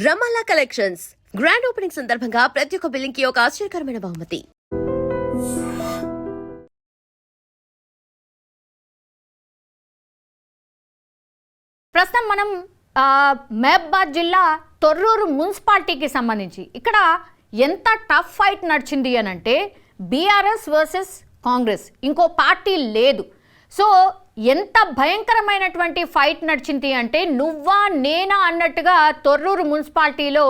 రమాలా collections grand opening సందర్భంగా ప్రతి ఒక్క బిల్లింగ్ కి ఒక ఆశ్చర్యకరమైన బహుమతి. ప్రస్తుతం మనం మహబాద్ జిల్లా తొర్రూరు మున్సిపాలిటీకి సంబంధించి ఇక్కడ ఎంత టఫ్ ఫైట్ నడిచింది అని అంటే బీఆర్ఎస్ వర్సెస్ కాంగ్రెస్, ఇంకో పార్టీ లేదు. సో ఎంత భయంకరమైనటువంటి ఫైట్ నడిచింది అంటే నువ్వా నేనా అన్నట్టుగా తొర్రూరు మున్సిపాలిటీలో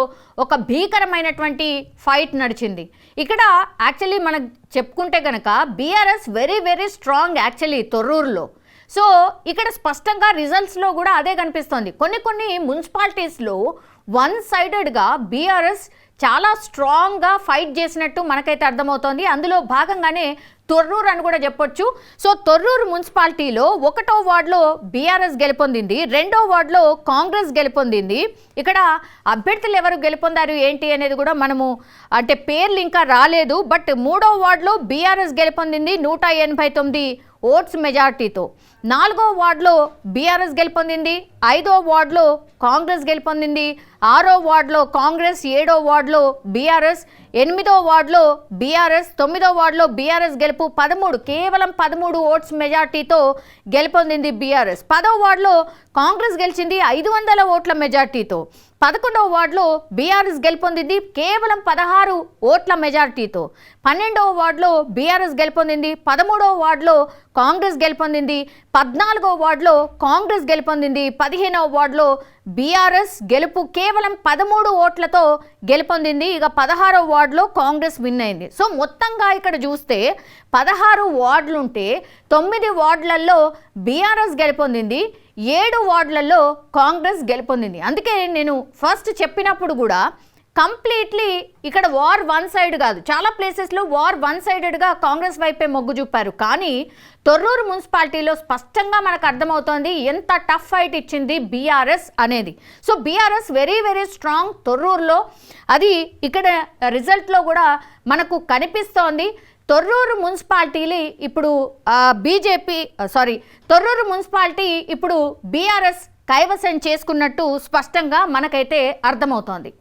ఒక భీకరమైనటువంటి ఫైట్ నడిచింది. ఇక్కడ యాక్చువల్లీ మనం చెప్పుకుంటే కనుక BRS very very strong actually తొర్రూరులో. సో ఇక్కడ స్పష్టంగా రిజల్ట్స్లో కూడా అదే కనిపిస్తోంది. కొన్ని మున్సిపాలిటీస్లో వన్ సైడెడ్గా బీఆర్ఎస్ చాలా స్ట్రాంగ్గా ఫైట్ చేసినట్టు మనకైతే అర్థమవుతోంది. అందులో భాగంగానే తొర్రూరు అని కూడా చెప్పొచ్చు. సో తొర్రూరు మున్సిపాలిటీలో 1వ వార్డులో బీఆర్ఎస్ గెలుపొందింది, 2వ వార్డులో కాంగ్రెస్ గెలుపొందింది. ఇక్కడ అభ్యర్థులు ఎవరు గెలుపొందారు ఏంటి అనేది కూడా మనము అంటే పేర్లు ఇంకా రాలేదు. బట్ 3వ వార్డులో బీఆర్ఎస్ గెలుపొందింది 189 ఓట్స్ మెజార్టీతో. 4వ వార్డులో బీఆర్ఎస్ గెలుపొందింది, 5వ వార్డులో కాంగ్రెస్ గెలుపొందింది, 6వ వార్డులో కాంగ్రెస్, 7వ వార్డులో బీఆర్ఎస్, 8వ వార్డులో బీఆర్ఎస్, 9వ వార్డులో బీఆర్ఎస్ గెలుపు 13, కేవలం 13 ఓట్స్ మెజార్టీతో గెలుపొందింది బీఆర్ఎస్. 10వ వార్డులో కాంగ్రెస్ గెలిచింది 500 ఓట్ల మెజార్టీతో. 11వ వార్డులో బీఆర్ఎస్ గెలుపొందింది కేవలం 16 ఓట్ల మెజార్టీతో. 12వ వార్డులో బీఆర్ఎస్ గెలుపొందింది, 13వ వార్డులో కాంగ్రెస్ గెలుపొందింది, 14వ వార్డులో కాంగ్రెస్ గెలుపొందింది, 15వ వార్డులో బీఆర్ఎస్ గెలుపు కేవలం 13 ఓట్లతో గెలుపొందింది. ఇక 16వ వార్డులో కాంగ్రెస్ విన్ అయింది. సో మొత్తంగా ఇక్కడ చూస్తే 16 వార్డులుంటే 9 వార్డులలో బీఆర్ఎస్ గెలుపొందింది, 7 వార్డులలో కాంగ్రెస్ గెలుపొందింది. అందుకే నేను ఫస్ట్ చెప్పినప్పుడు కూడా కంప్లీట్లీ ఇక్కడ వార్ వన్ సైడ్ కాదు, చాలా ప్లేసెస్లో వార్ వన్ సైడెడ్గా కాంగ్రెస్ వైపే మొగ్గు చూపారు. కానీ తొర్రూరు మున్సిపాలిటీలో స్పష్టంగా మనకు అర్థమవుతోంది ఎంత టఫ్ ఫైట్ ఇచ్చింది బీఆర్ఎస్ అనేది. So BRS very very strong తొర్రూరులో, అది ఇక్కడ రిజల్ట్లో కూడా మనకు కనిపిస్తోంది. తొర్రూరు మున్సిపాలిటీని ఇప్పుడు తొర్రూరు మున్సిపాలిటీ ఇప్పుడు బీఆర్ఎస్ కైవసం చేసుకున్నట్టు స్పష్టంగా మనకైతే అర్థమవుతోంది.